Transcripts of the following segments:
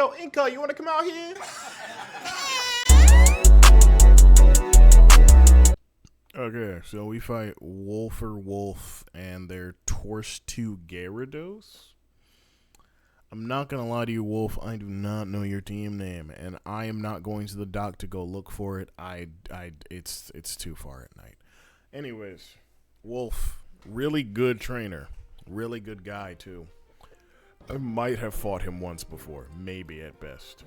Yo, Inca, you want to come out here? Okay, so we fight Wolf and their Torse 2 Gyarados. I'm not going to lie to you, Wolf. I do not know your team name, and I am not going to the dock to go look for it. It's too far at night. Anyways, Wolf, really good trainer. Really good guy, too. I might have fought him once before, maybe at best.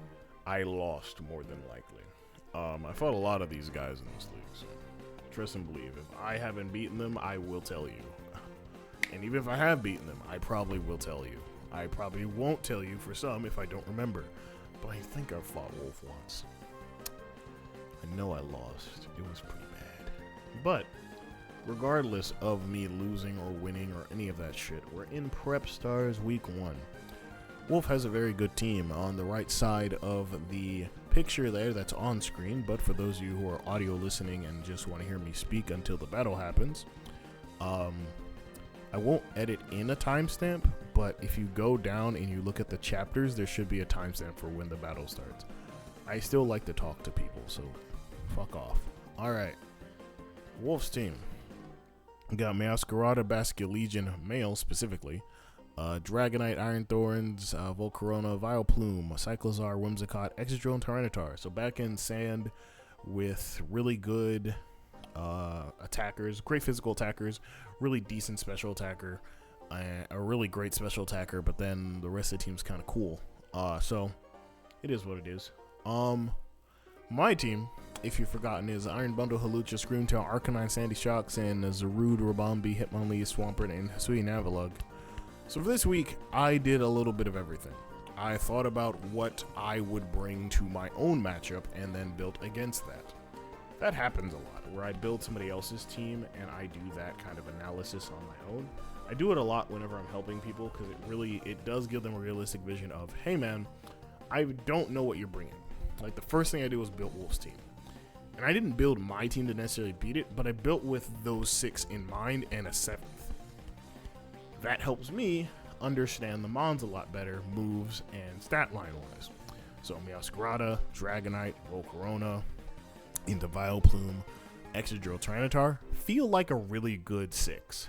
I lost more than likely. I fought a lot of these guys in this league, so trust and believe. If I haven't beaten them, I will tell you. And even if I have beaten them, I probably will tell you. I probably won't tell you for some if I don't remember. But I think I fought Wolf once. I know I lost. It was pretty bad. But regardless of me losing or winning or any of that shit, we're in Prepstars Week 1. Wolf has a very good team on the right side of the picture there that's on screen, but for those of you who are audio listening and just want to hear me speak until the battle happens, I won't edit in a timestamp, but if you go down and you look at the chapters, there should be a timestamp for when the battle starts. I still like to talk to people, so fuck off. Alright, Wolf's team. We got Meowscarada, Basculegion, male specifically, Dragonite, Iron Thorns, Volcarona, Vileplume, Cyclizar, Whimsicott, Excadrill, and Tyranitar. So back in Sand with really good attackers, great physical attackers, really decent special attacker, a really great special attacker, but then the rest of the team's kind of cool. So it is what it is. My team, if you've forgotten, is Iron Bundle, Hawlucha, Screamtail, Arcanine, Sandy Shocks, and Zarude, Rabombi, Hitmonlee, Swampert, and Hisui Navilug. So for this week, I did a little bit of everything. I thought about what I would bring to my own matchup and then built against that. That happens a lot, where I build somebody else's team and I do that kind of analysis on my own. I do it a lot whenever I'm helping people because it does give them a realistic vision of, hey man, I don't know what you're bringing. Like the first thing I did was build Wolf's team. And I didn't build my team to necessarily beat it, but I built with those 6 in mind and a 7th. That helps me understand the mons a lot better, moves and stat line wise. So Meowscarada, Dragonite, Volcarona, into Vileplume, Excadrill, Tyranitar feel like a really good 6.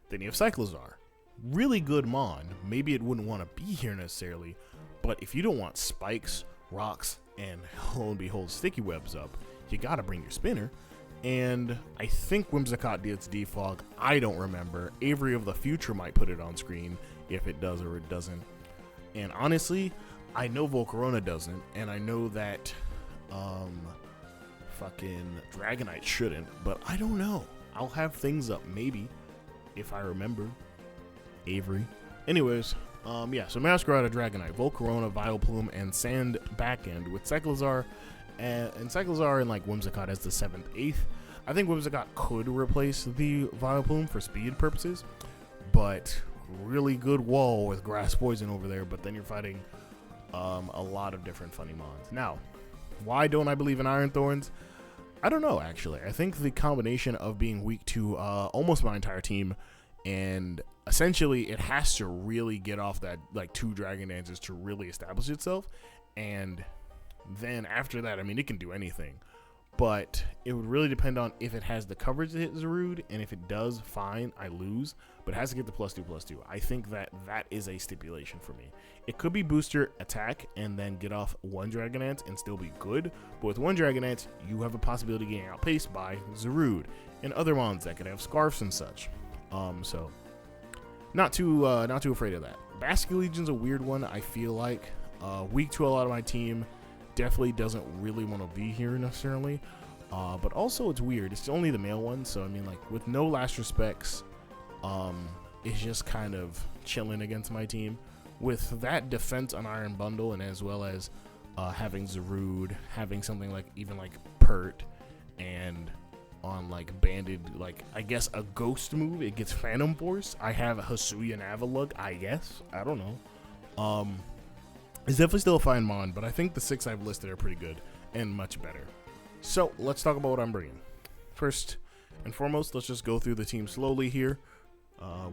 Then you have Cyclizar. Really good mon. Maybe it wouldn't want to be here necessarily, but if you don't want spikes, rocks, and lo and behold sticky webs up, you gotta bring your spinner. And I think Whimsicott gets defog. I don't remember. Avery of the Future might put it on screen if it does or it doesn't. And honestly, I know Volcarona doesn't, and I know that fucking Dragonite shouldn't, but I don't know. I'll have things up maybe if I remember. Avery. Anyways, yeah, so Meowscarada, Dragonite, Volcarona, Vileplume, and Sand backend with Cyclizar. And Cyclizar and like Whimsicott as the 7th, 8th. I think Whimsicott could replace the Vileplume for speed purposes, but really good wall with Grass Poison over there. But then you're fighting a lot of different funny mons. Now, why don't I believe in Iron Thorns? I don't know, actually. I think the combination of being weak to almost my entire team, and essentially it has to really get off that like 2 Dragon Dances to really establish itself, and then after that, I mean, it can do anything, but it would really depend on if it has the coverage to hit Zarude, and if it does, fine, I lose, but it has to get the +2/+2. I think that is a stipulation for me. It could be booster attack and then get off 1 Dragonance and still be good, but with 1 Dragonance, you have a possibility of getting outpaced by Zarude and other mons that could have scarfs and such. So not too afraid of that. Basculegion's a weird one. I feel like weak to a lot of my team. Definitely doesn't really want to be here necessarily, but also it's weird. It's only the male one, so I mean, like with no last respects, it's just kind of chilling against my team. With that defense on Iron Bundle, and as well as having Zarude, having something like even like Pert, and on like banded, like I guess a ghost move, it gets Phantom Force. I have Hisui and Navilug, I guess. I don't know. It's definitely still a fine mon, but I think the 6 I've listed are pretty good and much better. So let's talk about what I'm bringing. First and foremost, let's just go through the team slowly here.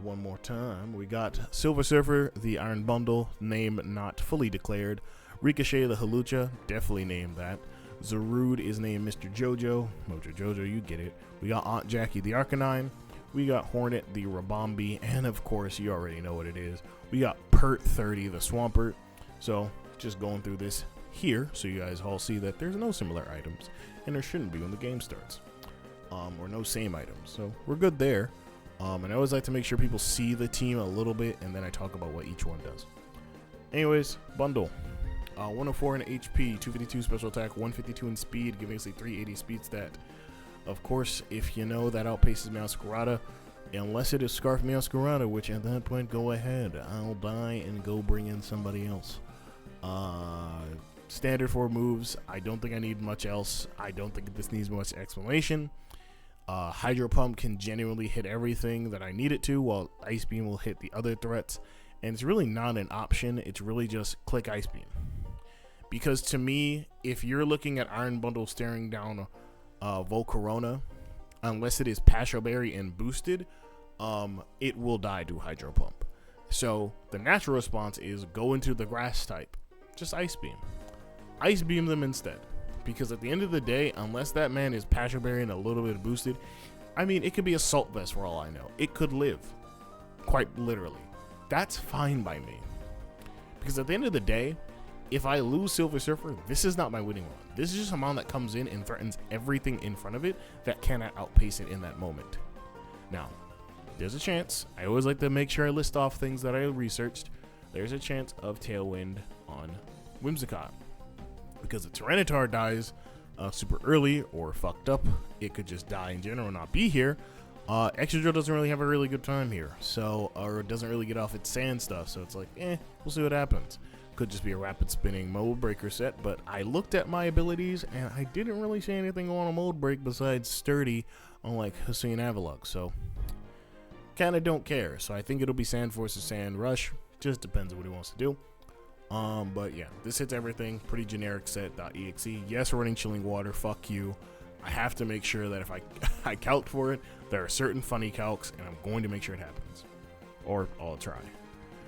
One more time. We got Silver Surfer, the Iron Bundle, name not fully declared. Ricochet the Halucha, definitely named that. Zarude is named Mr. Jojo. Mojo Jojo, you get it. We got Aunt Jackie the Arcanine. We got Hornet the Rabombi. And of course, you already know what it is. We got Pert 30 the Swampert. So, just going through this here so you guys all see that there's no similar items. And there shouldn't be when the game starts. Or no same items. So, we're good there. And I always like to make sure people see the team a little bit, and then I talk about what each one does. Anyways, bundle. 104 in HP, 252 special attack, 152 in speed, giving us a 380 speed stat. Of course, if you know that outpaces Meowscarada, unless it is Scarf Meowscarada, which at that point, go ahead. I'll die and go bring in somebody else. Standard 4 moves. I don't think I need much else. I don't think this needs much explanation. Hydro Pump can genuinely hit everything that I need it to, while Ice Beam will hit the other threats. And it's really not an option. It's really just click Ice Beam. Because to me, if you're looking at Iron Bundle staring down Volcarona, unless it is Pasho Berry and boosted, it will die to Hydro Pump. So the natural response is go into the grass type. Just Ice Beam. Ice Beam them instead. Because at the end of the day, unless that man is Pasho Berry and a little bit boosted, I mean, it could be Assault Vest for all I know. It could live. Quite literally. That's fine by me. Because at the end of the day, if I lose Silver Surfer, this is not my winning run. This is just a mon that comes in and threatens everything in front of it that cannot outpace it in that moment. Now, there's a chance. I always like to make sure I list off things that I researched. There's a chance of Tailwind on Whimsicott. Because if Tyranitar dies super early or fucked up, it could just die in general and not be here. Excadrill doesn't really have a really good time here. So, or it doesn't really get off its sand stuff. So it's like, we'll see what happens. Could just be a rapid spinning mold breaker set, but I looked at my abilities and I didn't really see anything on a mold break besides sturdy on like Hussein Avalok, so kinda don't care. So I think it'll be Sand Force or Sand Rush, just depends on what he wants to do. But yeah, this hits everything, pretty generic set .exe. Yes, running Chilling Water, fuck you. I have to make sure that if I calc for it, there are certain funny calcs and I'm going to make sure it happens. Or I'll try.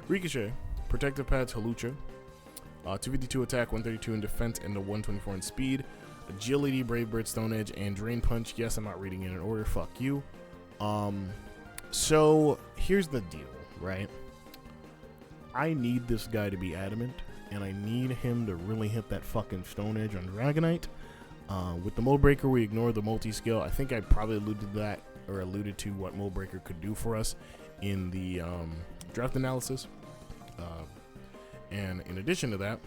Ricochet, Protective Pads Halucha. 252 attack, 132 in defense, and the 124 in speed. Agility, Brave Bird, Stone Edge, and Drain Punch. Yes, I'm not reading it in order. Fuck you. So here's the deal, right? I need this guy to be adamant, and I need him to really hit that fucking Stone Edge on Dragonite. With the Mold Breaker, we ignore the multi-skill. I think I probably alluded to what Mold Breaker could do for us in the draft analysis. And in addition to that,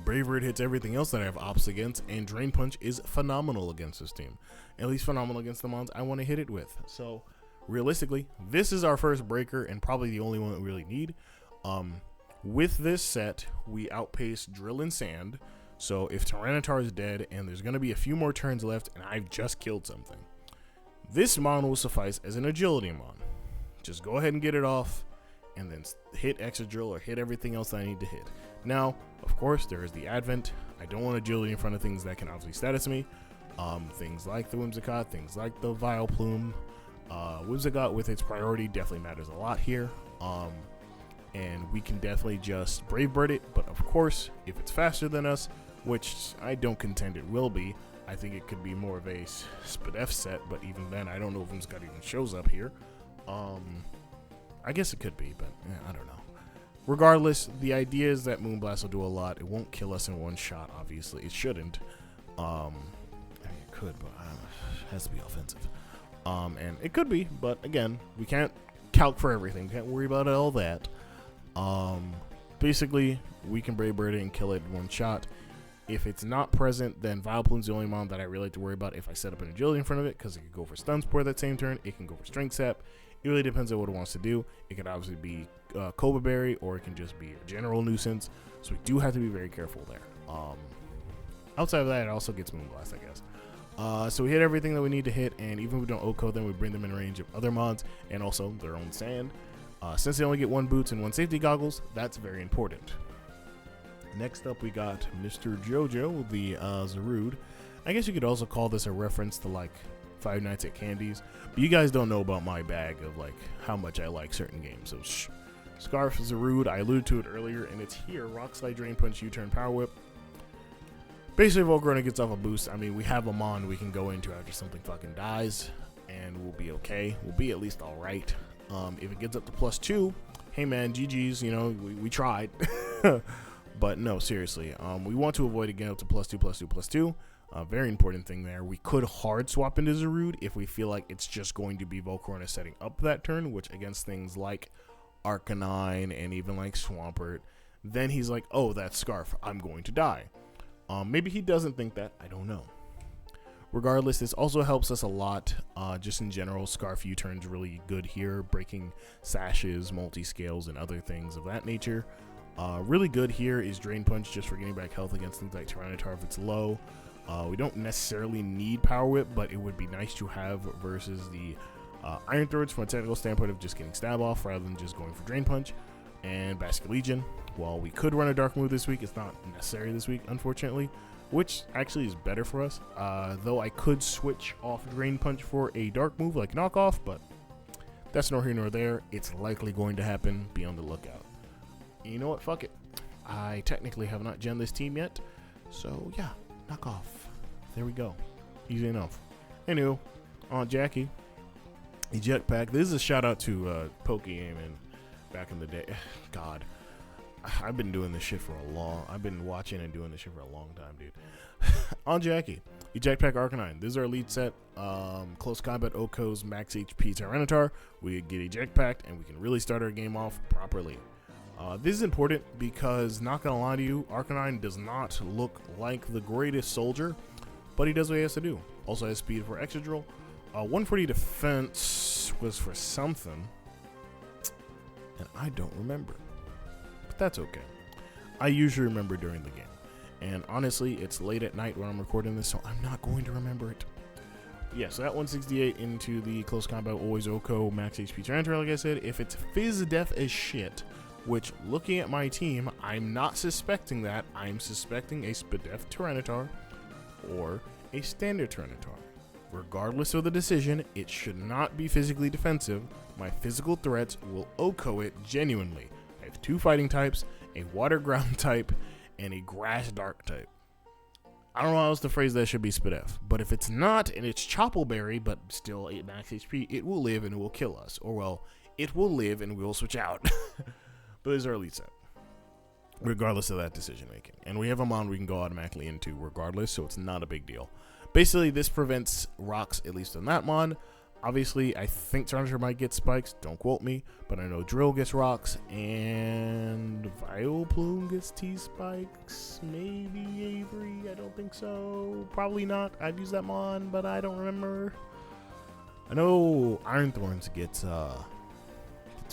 Brave Bird hits everything else that I have ops against, and Drain Punch is phenomenal against this team. At least phenomenal against the mons I want to hit it with. So, realistically, this is our first breaker, and probably the only one that we really need. With this set, we outpace Drill and Sand. So, if Tyranitar is dead, and there's going to be a few more turns left, and I've just killed something, this mon will suffice as an Agility mon. Just go ahead and get it off, and then hit Excadrill or hit everything else that I need to hit. Now, of course, there is the Advent. I don't want Agility in front of things that can obviously status me. Things like the Whimsicott, things like the Vileplume. Whimsicott with its priority definitely matters a lot here. And we can definitely just Brave Bird it. But of course, if it's faster than us, which I don't contend it will be, I think it could be more of a Spadef set. But even then, I don't know if Whimsicott even shows up here. I guess it could be, but I don't know. Regardless, the idea is that Moonblast will do a lot. It won't kill us in one shot, obviously. It shouldn't. I mean, it could, but it has to be offensive. And it could be, but again, we can't calc for everything. We can't worry about all that. Basically, we can Brave Bird it and kill it in one shot. If it's not present, then Vileplume's the only mon that I really like to worry about if I set up an Agility in front of it, because it can go for Stun Spore that same turn. It can go for Strength Sap. It really depends on what it wants to do. It could obviously be Cobra Berry, or it can just be a general nuisance. So we do have to be very careful there. Outside of that, it also gets Moonblast, I guess. So we hit everything that we need to hit, and even if we don't OHKO, then we bring them in range of other mods and also their own sand. Since they only get 1 boots and 1 safety goggles, that's very important. Next up, we got Mr. Jojo, the Zarude. I guess you could also call this a reference to like Five Nights at Candy's, but you guys don't know about my bag of like how much I like certain games, so Scarf, Zarude, I alluded to it earlier, and it's here. Rock Slide, Drain Punch, U-Turn, Power Whip. Basically, Volcarona gets off a boost. I mean, we have a Mon we can go into after something fucking dies, and we'll be okay. We'll be at least alright. If it gets up to +2, hey man, GG's, you know, we tried. But no, seriously, we want to avoid it getting up to +2, +2, +2. Very important thing there. We could hard swap into Zarude if we feel like it's just going to be Volcarona setting up that turn, which against things like Arcanine and even like Swampert, then he's like, oh, that's Scarf, I'm going to die. Maybe he doesn't think that, I don't know. Regardless, this also helps us a lot, just in general. Scarf U-turn's really good here, breaking sashes, multi-scales, and other things of that nature. Really good here is Drain Punch, just for getting back health against things like Tyranitar if it's low. We don't necessarily need Power Whip, but it would be nice to have versus the Iron Throats from a technical standpoint of just getting Stab Off rather than just going for Drain Punch. And Basket Legion, while we could run a Dark move this week, it's not necessary this week, unfortunately, which actually is better for us. Though I could switch off Drain Punch for a Dark move like Knockoff, but that's nor here nor there. It's likely going to happen. Be on the lookout. You know what? Fuck it. I technically have not gemmed this team yet, so yeah, Knockoff. There we go. Easy enough. Anywho, on Jackie, a Jetpack. This is a shout out to PokeGame and back in the day. God, I've been doing this shit for I've been watching and doing this shit for a long time, dude. On Jackie, Jetpack Arcanine. This is our lead set. Close Combat Oko's Max HP Tyranitar. We get Ejectpacked and we can really start our game off properly. This is important because, not gonna lie to you, Arcanine does not look like the greatest soldier, but he does what he has to do. Also has speed for Excadrill. 140 defense was for something, and I don't remember. But that's okay. I usually remember during the game. And honestly, it's late at night when I'm recording this, so I'm not going to remember it. Yeah, so that 168 into the Close Combat Always Oko Max HP Tyranitar, like I said. If it's Fizz Def as shit, which, looking at my team, I'm not suspecting that. I'm suspecting a Spadef Tyranitar or a Standard Tyranitar. Regardless of the decision, it should not be physically defensive. My physical threats will Oko it genuinely. I have 2 fighting types, a Water Ground type, and a Grass Dark type. I don't know how else to phrase that. Should be Spadef. But if it's not, and it's Choppleberry, but still 8 max HP, it will live and it will kill us. Or, well, it will live and we will switch out. But this is our lead set, regardless of that decision making. And we have a Mon we can go automatically into regardless, so it's not a big deal. Basically, this prevents rocks, at least on that Mon. Obviously, I think Tyranitar might get spikes. Don't quote me, but I know Drill gets rocks, and Vileplume gets T-spikes. Maybe Avery. I don't think so. Probably not. I'd use that Mon, but I don't remember. I know Iron Thorns gets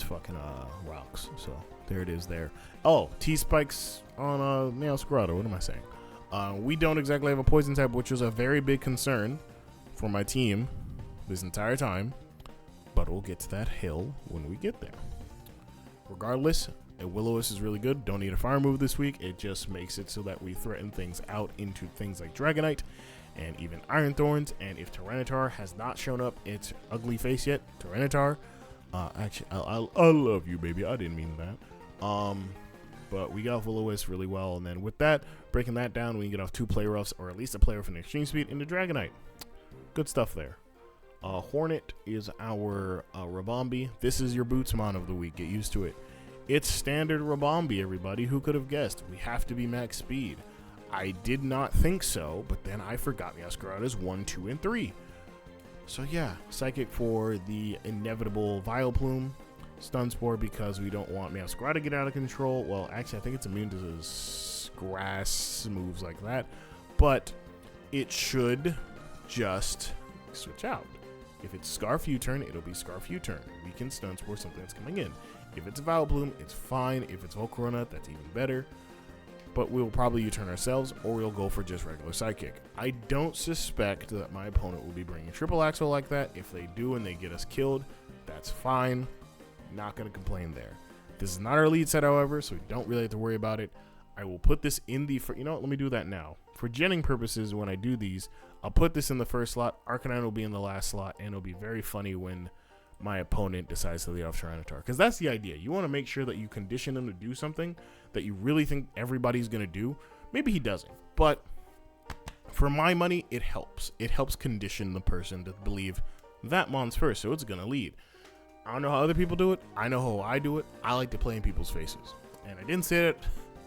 fucking rocks. So there it is there. Oh, T-spikes on Meowscarada. What am I saying? We don't exactly have a poison type, which was a very big concern for my team this entire time, but we'll get to that hill when we get there. Regardless, a Will-O-Wisp is really good. Don't need a fire move this week. It just makes it so that we threaten things out into things like Dragonite and even Iron Thorns. And if Tyranitar has not shown up its ugly face yet, Tyranitar, actually, I love you, baby. I didn't mean that. But we got off Will-O-Wisp really well, and then with that, breaking that down, we can get off 2 play roughs, or at least a player with an extreme speed into Dragonite. Good stuff there. Hornet is our Rabombi. This is your Bootsmon of the week. Get used to it. It's standard Rabombi, everybody. Who could have guessed? We have to be max speed. I did not think so, but then I forgot Meowscarada's 1, 2, and 3. So yeah, Psychic for the inevitable Vileplume. Stun Spore because we don't want Meowscarada to get out of control. Well, actually, I think it's immune to grass moves like that. But it should just switch out. If it's Scarf U-turn, it'll be Scarf U-turn. We can Stun Spore something that's coming in. If it's Vileplume, it's fine. If it's Volcarona, that's even better. But we'll probably U-turn ourselves, or we'll go for just regular Psychic. I don't suspect that my opponent will be bringing Triple Axle like that. If they do and they get us killed, that's fine. Not going to complain there. This is not our lead set, however, so we don't really have to worry about it. I will put this in the... You know what? Let me do that now. For genning purposes, when I do these, I'll put this in the first slot. Arcanine will be in the last slot, and it'll be very funny when my opponent decides to lead off Tyranitar. Because that's the idea. You want to make sure that you condition him to do something that you really think everybody's going to do. Maybe he doesn't, but for my money, it helps. It helps condition the person to believe that mon's first, so it's going to lead. I don't know how other people do it. I know how I do it. I like to play in people's faces. And I didn't say it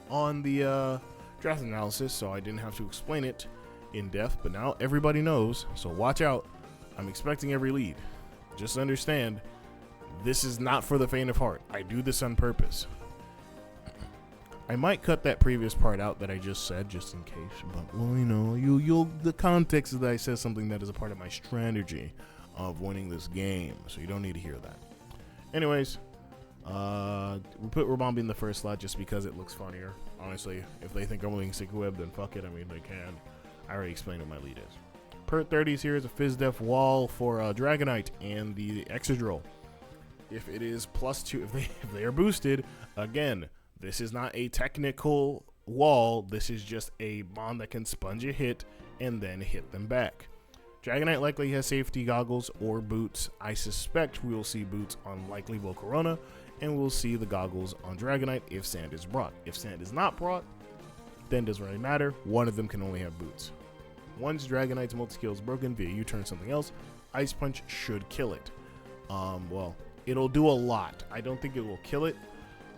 on the draft analysis, so I didn't have to explain it in depth, but now everybody knows, so watch out. I'm expecting every lead. Just understand, this is not for the faint of heart. I do this on purpose. I might cut that previous part out that I just said, just in case, but, well, you know, the context is that I said something that is a part of my strategy of winning this game, so you don't need to hear that. Anyways, we put Rabambi in the first slot just because it looks funnier. Honestly, if they think I'm winning Sick-Web, then fuck it. I mean, they can. I already explained what my lead is. Pert 30s here is a Fizz-Def Wall for Dragonite and the Excadrill. If it is +2, if they are boosted, again, this is not a technical wall. This is just a bond that can sponge a hit and then hit them back. Dragonite likely has safety goggles or boots. I suspect we will see boots on likely Volcarona, and we'll see the goggles on Dragonite if sand is brought. If sand is not brought, then it doesn't really matter. One of them can only have boots. Once Dragonite's multi-skill is broken via U-turn something else, Ice Punch should kill it. Well, it'll do a lot. I don't think it will kill it.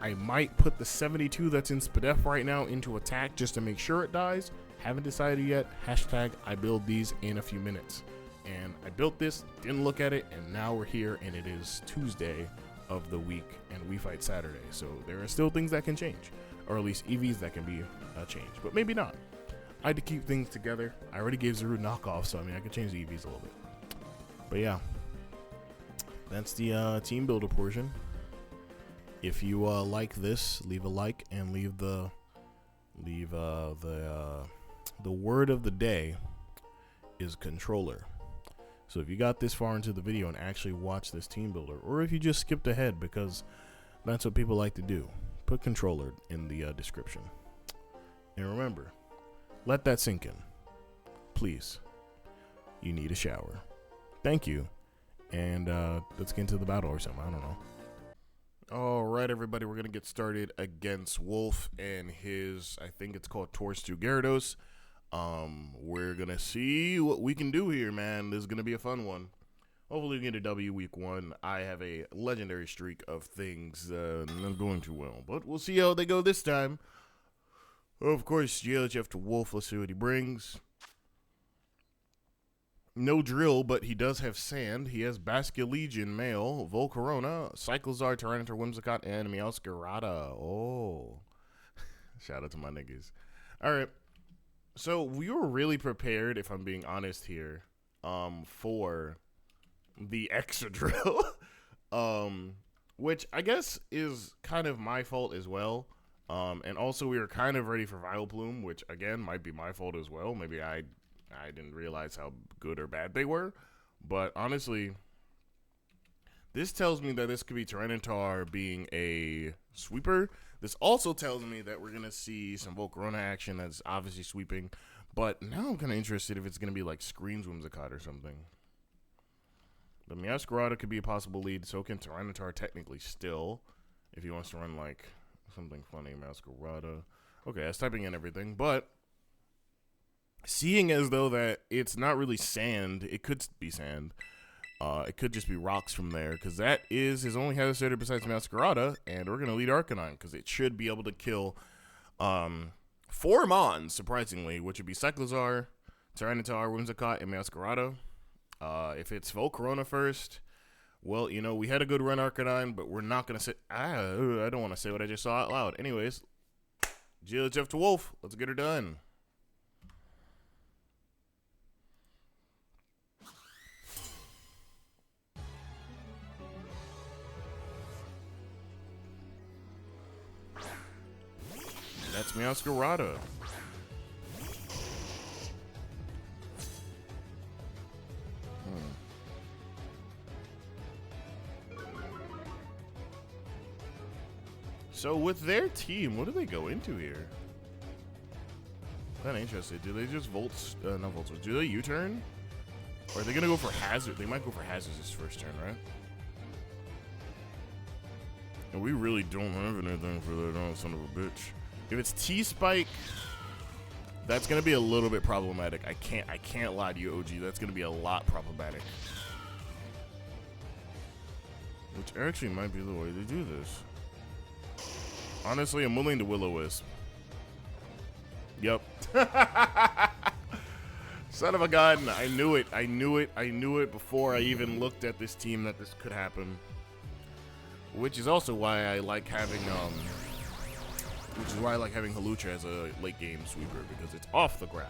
I might put the 72 that's in Spadef right now into attack just to make sure it dies. Haven't decided yet. Hashtag I build these in a few minutes. And I built this, didn't look at it, and now we're here, and it is Tuesday of the week, and we fight Saturday. So there are still things that can change, or at least EVs that can be changed, but maybe not. I had to keep things together. I already gave Zarude knockoff, so I mean I could change the EVs a little bit. But yeah, that's the team builder portion. If you like this, leave a like and leave the word of the day is controller. So if you got this far into the video and actually watched this team builder, or if you just skipped ahead because that's what people like to do, put controller in the description. And remember, let that sink in. Please. You need a shower. Thank you. And let's get into the battle or something. I don't know. All right, everybody, we're going to get started against Wolf and his, I think it's called Torstu Gyarados. We're going to see what we can do here, man. This is going to be a fun one. Hopefully we get a W week 1. I have a legendary streak of things not going too well, but we'll see how they go this time. Of course, GLHF to Wolf. Let's see what he brings. No drill, but he does have sand. He has Basculegion male, Volcarona, Cyclizar, Tyranitar, Whimsicott, and Meowscarada. Oh. Shout out to my niggas. Alright. So we were really prepared, if I'm being honest here, for the Excadrill. Which I guess is kind of my fault as well. And also we were kind of ready for Vileplume, which again might be my fault as well. Maybe I didn't realize how good or bad they were. But honestly, this tells me that this could be Tyranitar being a sweeper. This also tells me that we're going to see some Volcarona action that's obviously sweeping. But now I'm kind of interested if it's going to be like Screens Whimsicott or something. The Meowscarada could be a possible lead. So can Tyranitar technically still. If he wants to run like something funny, Meowscarada. Okay, that's typing in everything. But seeing as though that it's not really sand, it could be sand. It could just be rocks from there, because that is his only Hazard besides Meowscarada, and we're going to lead Arcanine, because it should be able to kill 4 Mons, surprisingly, which would be Cyclizar, Tyranitar, Whimsicott, and Meowscarada. If it's Volcarona first, well, you know, we had a good run Arcanine, but we're not going to say, I don't want to say what I just saw out loud. Anyways, GLHF to Wolf, let's get her done. That's Meowscarada. So with their team, what do they go into here? Kind of interested. Do they just not Volts, do they U-turn? Or are they going to go for Hazard? They might go for Hazard this first turn, right? And we really don't have anything for that, oh, son of a bitch. If it's T-Spike, that's gonna be a little bit problematic. I can't lie to you, OG. That's gonna be a lot problematic. Which actually might be the way they do this. Honestly, I'm willing to Will-O-Wisp. Yep. Son of a gun. I knew it. I knew it. I knew it before I even looked at this team that this could happen. Which is also why I like having Hawlucha as a late game sweeper, because it's off the ground.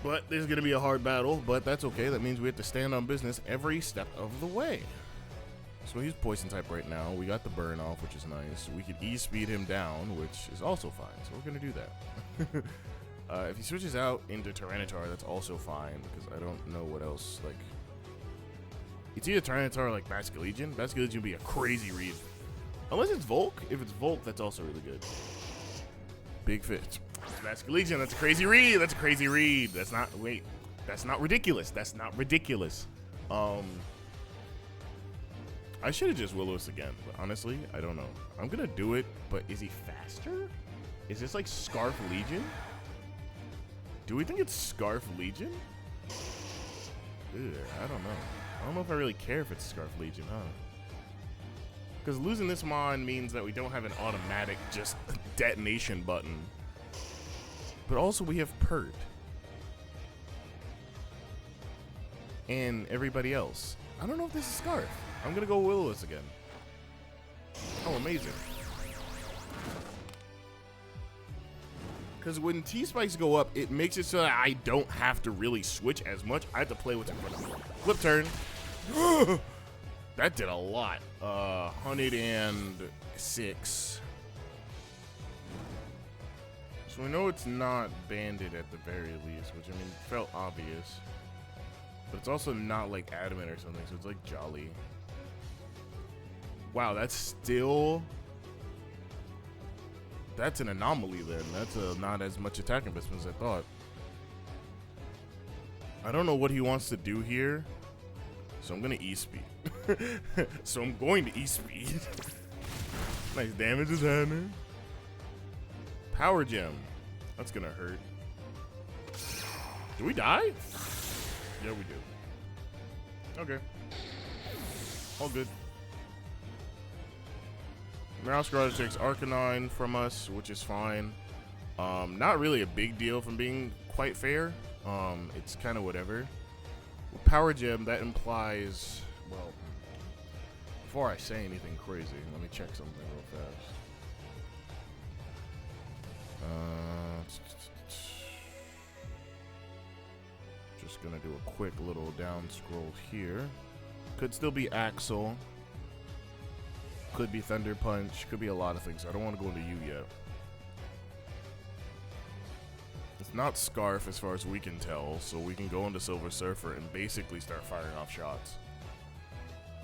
But there's gonna be a hard battle, but that's okay. That means we have to stand on business every step of the way. So he's poison type right now. We got the burn off, which is nice. We could E-speed him down, which is also fine. So we're gonna do that. If he switches out into Tyranitar, that's also fine, because I don't know what else, like... It's either Tyranitar or like Basculegion. Basculegion would be a crazy read. Unless it's Volk. If it's Volk, that's also really good. Big fish. Basculegion, that's a crazy read. That's a crazy read. That's not, wait. That's not ridiculous. That's not ridiculous. I should have just Will-O-Wisp again, but honestly, I don't know. I'm gonna do it, but is he faster? Is this like Scarf Legion? Do we think it's Scarf Legion? Ugh, I don't know. I don't know if I really care if it's Scarf Legion, huh? Because losing this Mon means that we don't have an automatic just detonation button. But also we have Pert. And everybody else. I don't know if this is Scarf. I'm gonna go Will-O-Wisp again. Oh, amazing. Because when T-Spikes go up, it makes it so that I don't have to really switch as much. I have to play what's in front of me. Flip turn. That did a lot. 106. So we know it's not banded at the very least, which I mean felt obvious. But it's also not like adamant or something, so it's like jolly. Wow, that's still... That's an anomaly then. That's not as much attack investment as I thought. I don't know what he wants to do here, so I'm going to E-Speed. So I'm going to E-Speed. Nice damage is happening. Power Gem. That's going to hurt. Do we die? Yeah, we do. Okay. All good. Meowscarada takes Arcanine from us, which is fine. Not really a big deal from being quite fair. It's kind of whatever. With Power Gem, that implies, well, before I say anything crazy, let me check something real fast. Just gonna do a quick little down scroll here. Could still be Axel. Could be Thunder Punch. Could be a lot of things. I don't want to go into U yet. It's not Scarf as far as we can tell, so we can go into Silver Surfer and basically start firing off shots.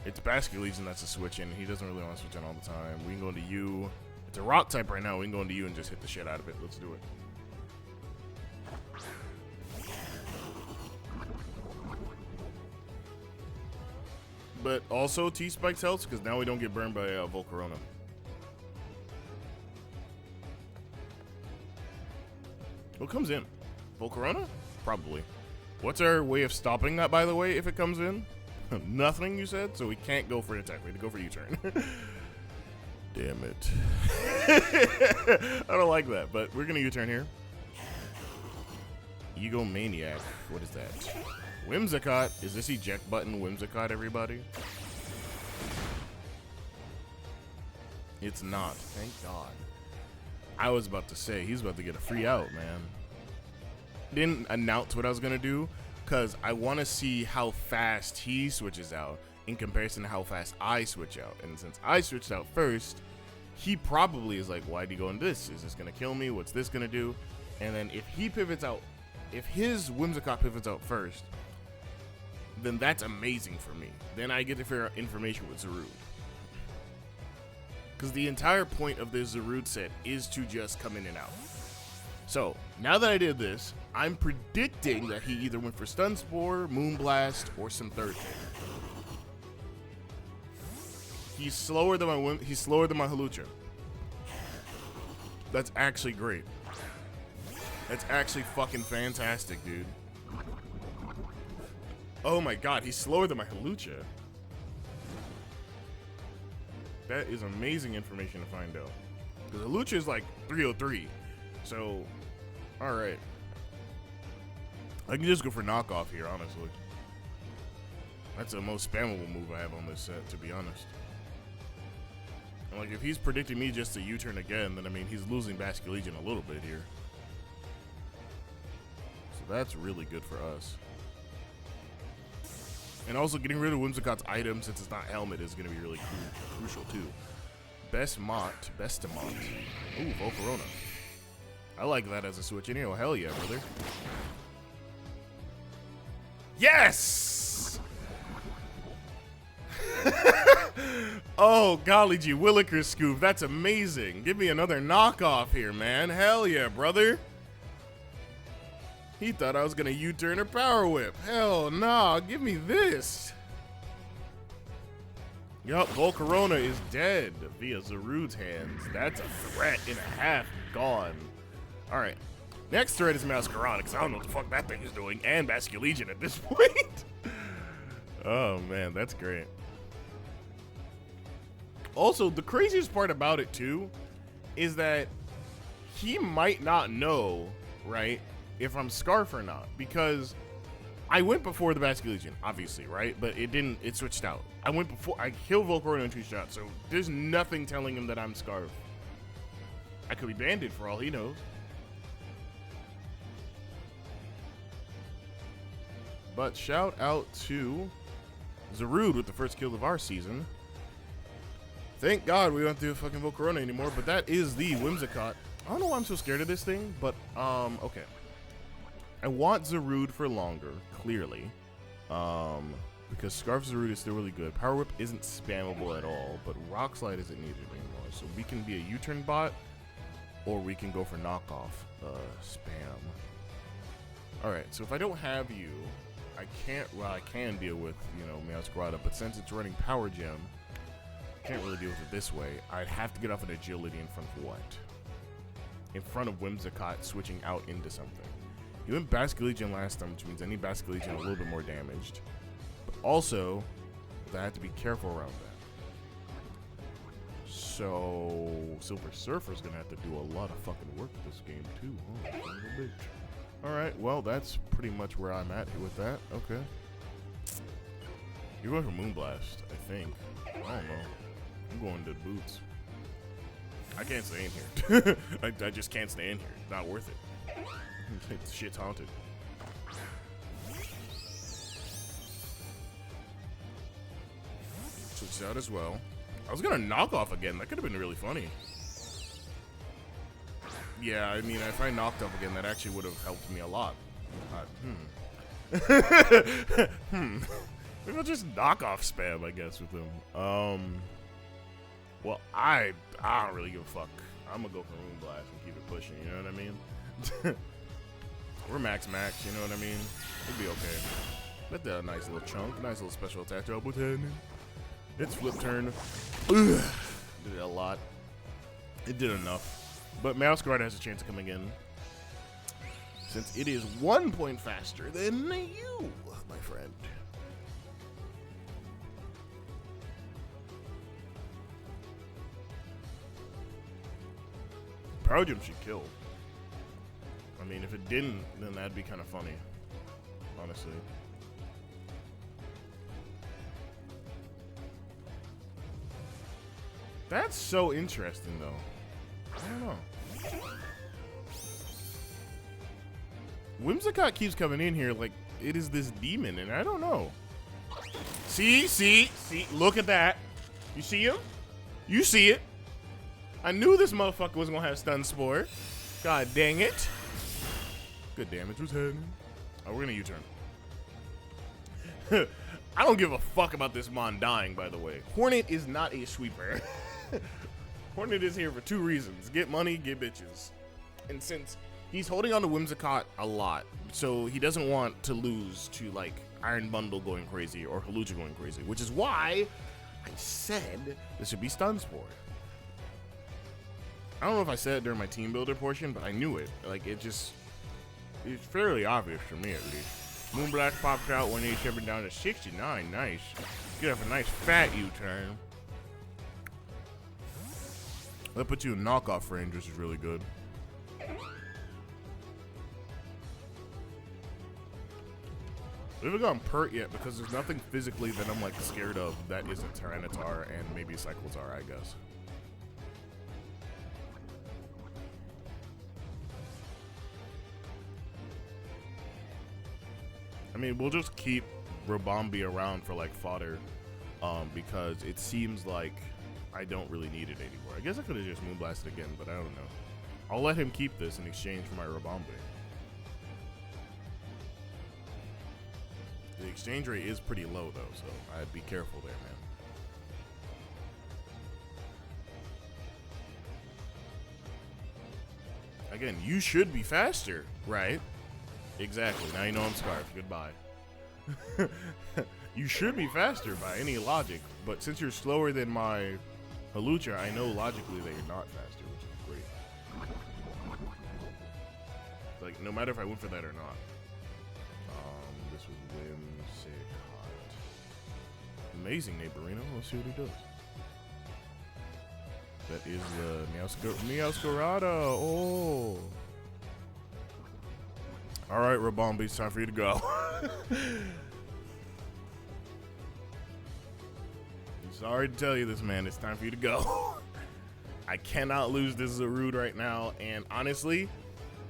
It's Basculegion that's a switch in. He doesn't really want to switch in all the time. We can go into U. It's a rock type right now. We can go into U and just hit the shit out of it. Let's do it. But also T-Spikes helps because now we don't get burned by Volcarona. What comes in? Volcarona? Probably. What's our way of stopping that, by the way, if it comes in? Nothing, you said? So we can't go for an attack. We have to go for U-turn. Damn it. I don't like that, but we're going to U-turn here. Egomaniac. What is that? Whimsicott. Is this eject button Whimsicott, everybody? It's not. Thank God. I was about to say, he's about to get a free out, man. Didn't announce what I was going to do because I want to see how fast he switches out in comparison to how fast I switch out. And since I switched out first, he probably is like, why'd he go in this? Is this going to kill me? What's this going to do? And then if he pivots out, if his Whimsicott pivots out first, then that's amazing for me. Then I get to figure out information with Zarude. Because the entire point of this Zarude set is to just come in and out. So, now that I did this, I'm predicting that he either went for Stun Spore, Moonblast, or some third thing. He's slower than my Hawlucha. That's actually great. That's actually fucking fantastic, dude. Oh my god, he's slower than my Hawlucha. That is amazing information to find out. Because Hawlucha is like 303. So, alright. I can just go for knockoff here, honestly. That's the most spammable move I have on this set, to be honest. And like, if he's predicting me just to U-turn again, then I mean, he's losing Basculegion a little bit here. So that's really good for us. And also, getting rid of Whimsicott's item, since it's not Helmet, is going to be really crucial, too. Bestamont. Ooh, Volcarona. I like that as a switch anyway. Hell yeah, brother. Yes! Oh, golly gee, Williker Scoop. That's amazing. Give me another knockoff here, man. Hell yeah, brother. He thought I was going to U-turn or Power Whip. Hell nah, give me this. Yup, Volcarona is dead via Zarude's hands. That's a threat and a half gone. Alright, next threat is Masquerade, because I don't know what the fuck that thing is doing, and Basculegion at this point. Oh man, that's great. Also, the craziest part about it too is that he might not know, right, if I'm Scarf or not, because I went before the Basculegion, obviously, right? But it didn't, it switched out. I went before, I killed Volcarona in 2 shots, so there's nothing telling him that I'm Scarf. I could be Banded for all he knows. But shout out to Zarude with the first kill of our season. Thank God we don't do a fucking Volcarona anymore, but that is the Whimsicott. I don't know why I'm so scared of this thing, but, okay. I want Zarude for longer, clearly, because Scarf Zarude is still really good. Power Whip isn't spammable at all, but Rock Slide isn't needed anymore. So we can be a U-turn bot, or we can go for knockoff spam. All right, so if I don't have you, I can't. Well, I can deal with Meowscarada, but since it's running Power Gem, I can't really deal with it this way. I'd have to get off an agility in front of what? In front of Whimsicott switching out into something. He went Basculegion last time, which means I need Basculegion a little bit more damaged. But also, I have to be careful around that. So, Silver Surfer's gonna have to do a lot of fucking work this game too, huh? Son of a bitch. Alright, well, that's pretty much where I'm at with that. Okay. You're going for Moonblast, I think. I don't know. I'm going to Boots. I can't stay in here. I just can't stay in here. Not worth it. Shit's haunted. Switch out as well. I was gonna knock off again. That could have been really funny. Yeah, I mean, if I knocked off again, that actually would have helped me a lot. Maybe I'll just knock off spam, I guess, with them. Well, I don't really give a fuck. I'm gonna go for Moonblast and keep it pushing. You know what I mean? We're max, you know what I mean? It'll be okay. But a nice little chunk, nice little special attack job with it. It's flip turn. Ugh. Did it a lot. It did enough. But Meowscarada has a chance of coming in, since it is 1 point faster than you, my friend. Power Gem should kill. I mean, if it didn't, then that'd be kind of funny, honestly. That's so interesting, though. I don't know. Whimsicott keeps coming in here like it is this demon, and I don't know. See, look at that. You see him? You see it. I knew this motherfucker was gonna have Stun Spore. God dang it. Good damage was happening. Oh, we're gonna U-turn. I don't give a fuck about this Mon dying, by the way. Hornet is not a sweeper. Hornet is here for 2 reasons. Get money, get bitches. And since he's holding on to Whimsicott a lot, so he doesn't want to lose to, like, Iron Bundle going crazy or Hawlucha going crazy, which is why I said this should be stun spore. I don't know if I said it during my team builder portion, but I knew it. Like, it's fairly obvious for me, at least. Moonblast pops out, 187 down to 69. Nice. Get up a nice fat U-turn. That puts you in knockoff range, which is really good. We haven't gotten Pert yet because there's nothing physically that I'm like scared of that isn't Tyranitar and maybe Cyclotar, I guess. I mean, we'll just keep Rabombi around for like fodder, because it seems like I don't really need it anymore. I guess I could have just Moonblasted again, but I don't know. I'll let him keep this in exchange for my Rabombi. The exchange rate is pretty low though, so I'd be careful there, man. Again, you should be faster, right? Exactly. Now you know I'm Scarf. Goodbye. You should be faster by any logic, but since you're slower than my Hawlucha, I know logically that you're not faster, which is great. Like, no matter if I went for that or not. This was Whimsicott. Amazing, Neighborino. Let's see what he does. That is Meowscarada. Oh. All right, Rabombi, it's time for you to go. I'm sorry to tell you this, man. It's time for you to go. I cannot lose this Zarude right now, and honestly,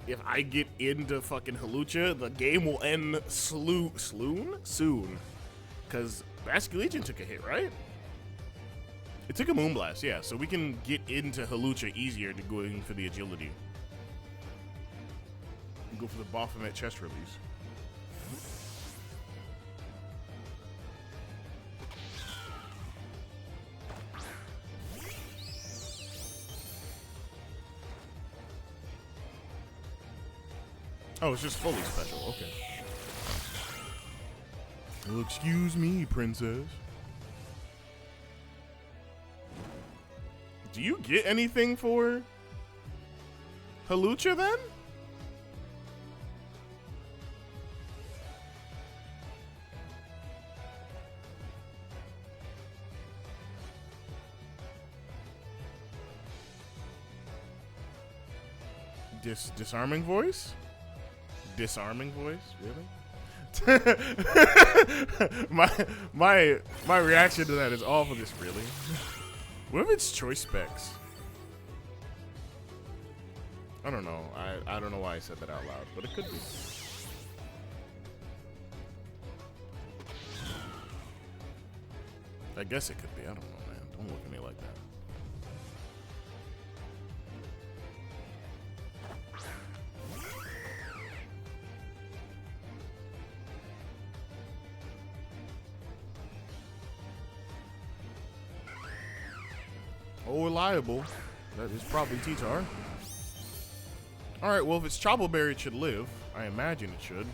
if I get into fucking Hawlucha, the game will end soon. Because Basculegion took a hit, right? It took a Moonblast, yeah, so we can get into Hawlucha easier to going for the agility. Go for the Baphomet chest release. Oh, it's just fully special. Okay. Well, excuse me, princess. Do you get anything for Hawlucha then? Disarming voice? Disarming voice? Really? my reaction to that is all for this, really. What if it's choice specs? I don't know. I don't know why I said that out loud, but it could be. I guess it could be. I don't know, man. Don't look at me like that. Oh, reliable. That is probably T-Tar. Alright, well, if it's Chopple Berry, it should live. I imagine it should.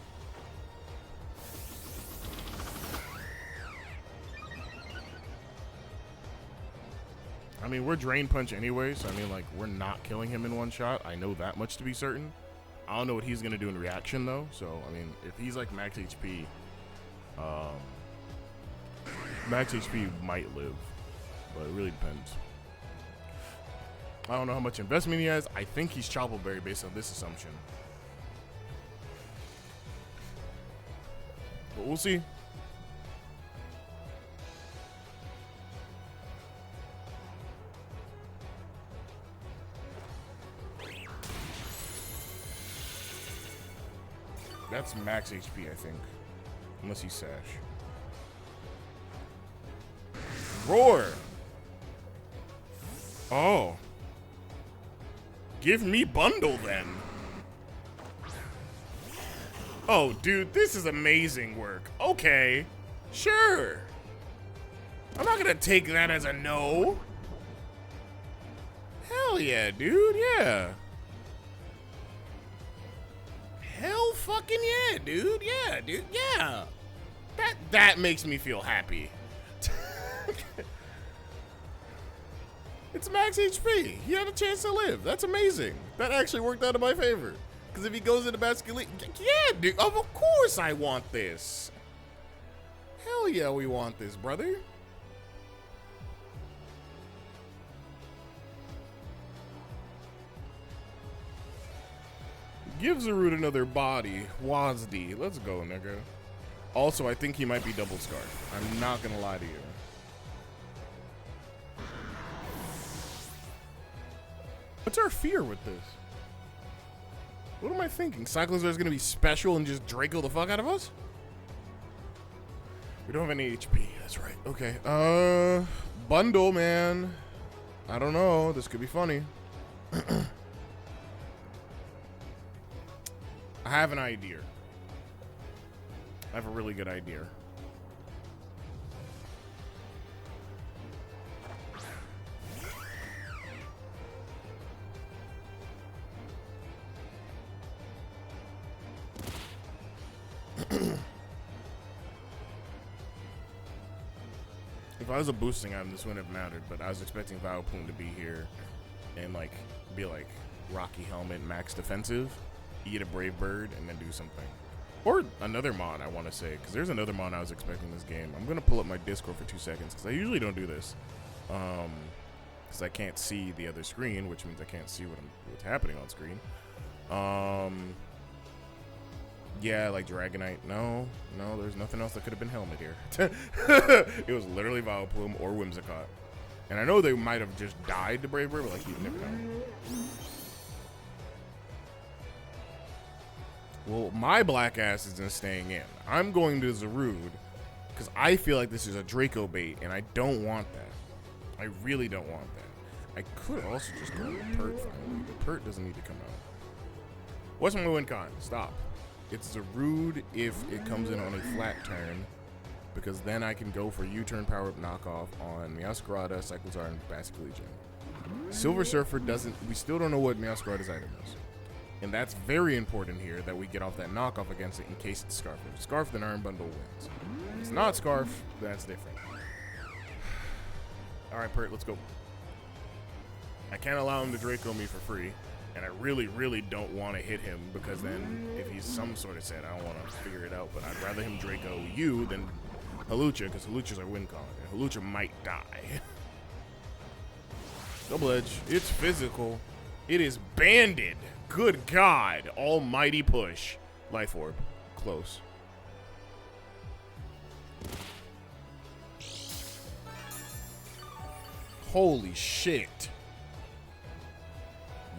I mean, we're Drain Punch anyway, so I mean, like, we're not killing him in one shot. I know that much to be certain. I don't know what he's going to do in reaction, though. So, I mean, if he's, like, max HP, max HP might live. But it really depends. I don't know how much investment he has. I think he's Chopple Berry based on this assumption. But we'll see. That's max HP, I think. Unless he's Sash. Roar! Oh. Give me bundle then. Oh, dude, this is amazing work. Okay, sure. I'm not gonna take that as a no. Hell yeah, dude, yeah. Hell fucking yeah, dude, yeah. That makes me feel happy. It's max HP. He had a chance to live. That's amazing. That actually worked out in my favor. Because if he goes into Basket, yeah, dude, of course I want this. Hell yeah, we want this, brother. Give Zarude another body. Wazdi. Let's go, nigga. Also, I think he might be double scarf. I'm not gonna lie to you. What's our fear with this? What am I thinking? Cyclones are gonna be special and just Draco the fuck out of us? We don't have any HP. That's right. Okay. Bundle, man. I don't know. This could be funny. I have an idea. I have a really good idea. If I was a boosting item, this wouldn't have mattered, but I was expecting Vileplume to be here and like be like Rocky Helmet, max defensive, eat a Brave Bird, and then do something. Or another mon, I want to say, because there's another mon I was expecting this game. I'm going to pull up my Discord for 2 seconds, because I usually don't do this. Because I can't see the other screen, which means I can't see what's happening on screen. Yeah, like Dragonite. No, there's nothing else that could have been Helmet here. It was literally Vileplume or Whimsicott. And I know they might have just died to Brave Bird, but like, you never know. Well, my black ass isn't staying in. I'm going to Zarude because I feel like this is a Draco bait, and I don't want that. I really don't want that. I could also just go with Pert finally, but Pert doesn't need to come out. What's my win con? Stop. It's Zarude if it comes in on a flat turn, because then I can go for U-turn power-up knockoff on Meowscarada, Cyclozar, and Basculegion. Silver Surfer doesn't. We still don't know what Meowscarada's item is. And that's very important here that we get off that knockoff against it in case it's Scarf. If it's Scarf, then Iron Bundle wins. If it's not Scarf, that's different. Alright, Pert, let's go. I can't allow him to Draco me for free. And I really, really don't want to hit him because then if he's some sort of set, I don't want to figure it out. But I'd rather him Draco you than Hawlucha because Hawlucha's our win con. And Hawlucha might die. Double Edge. It's physical. It is banded. Good God. Almighty push. Life Orb. Close. Holy shit.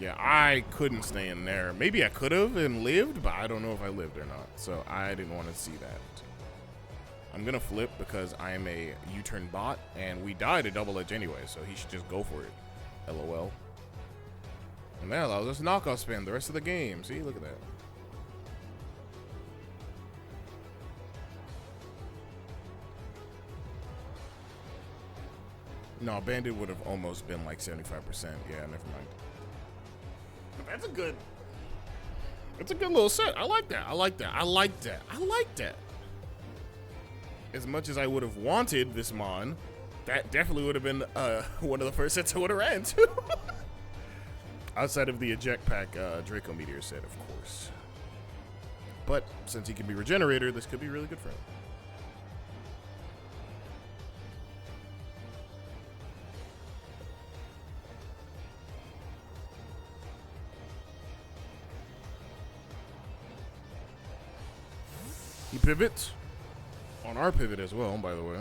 Yeah, I couldn't stay in there. Maybe I could have and lived, but I don't know if I lived or not. So I didn't want to see that. I'm going to flip because I am a U-turn bot, and we died a double edge anyway, so he should just go for it. LOL. And that allows us to knockoff spam the rest of the game. See, look at that. No, Bandit would have almost been like 75%. Yeah, never mind. That's a good little set. I like that. I like that. I like that. I like that. As much as I would have wanted this mon, that definitely would have been one of the first sets I would have ran to. Outside of the eject pack Draco Meteor set, of course. But since he can be Regenerator, this could be really good for him. He pivots on our pivot as well, by the way.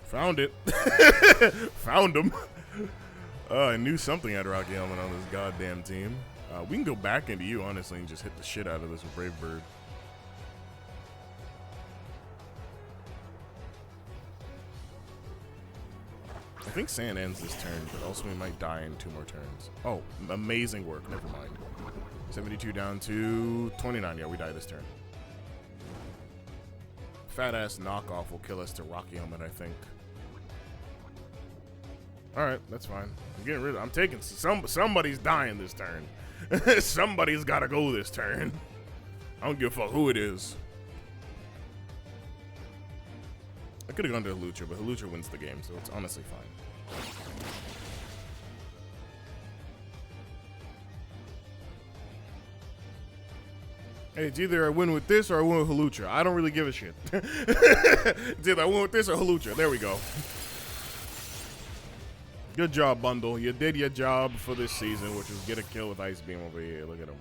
Found it. Found him. I knew something had Rocky Helmet on this goddamn team. We can go back into you, honestly, and just hit the shit out of this with Brave Bird. I think Sand ends this turn, but also we might die in 2 more turns. Oh, amazing work. Never mind. 72 down to 29. Yeah, we die this turn. Fat ass knockoff will kill us to Rocky Helmet, I think. All right, that's fine. I'm getting rid of. I'm taking somebody's dying this turn. Somebody's got to go this turn. I don't give a fuck who it is. I could have gone to Halucha, but Halucha wins the game, so it's honestly fine. Hey, it's either I win with this or I win with Halucha. I don't really give a shit. It's either I win with this or Halucha. There we go. Good job, Bundle. You did your job for this season, which is get a kill with Ice Beam over here. Look at him.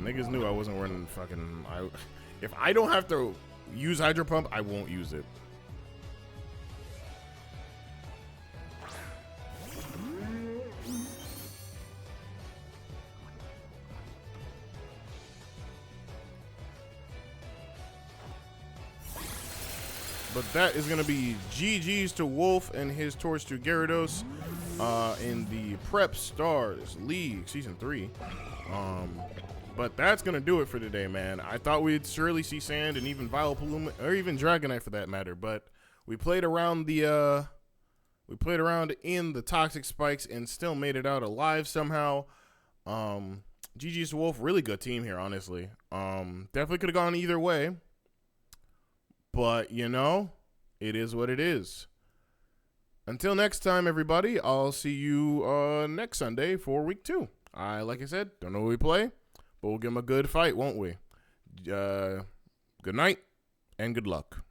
Niggas knew I wasn't running fucking... if I don't have to use Hydro Pump, I won't use it. But that is going to be GG's to Wolf and his torch to Gyarados in the Prepstars League Season 3. But that's going to do it for today, man. I thought we'd surely see Sand and even Vileplume, or even Dragonite for that matter. But we played around the in the Toxic Spikes and still made it out alive somehow. GG's to Wolf, really good team here, honestly. Definitely could have gone either way. But, you know, it is what it is. Until next time, everybody, I'll see you next Sunday for week 2. Like I said, don't know who we play, but we'll give them a good fight, won't we? Good night and good luck.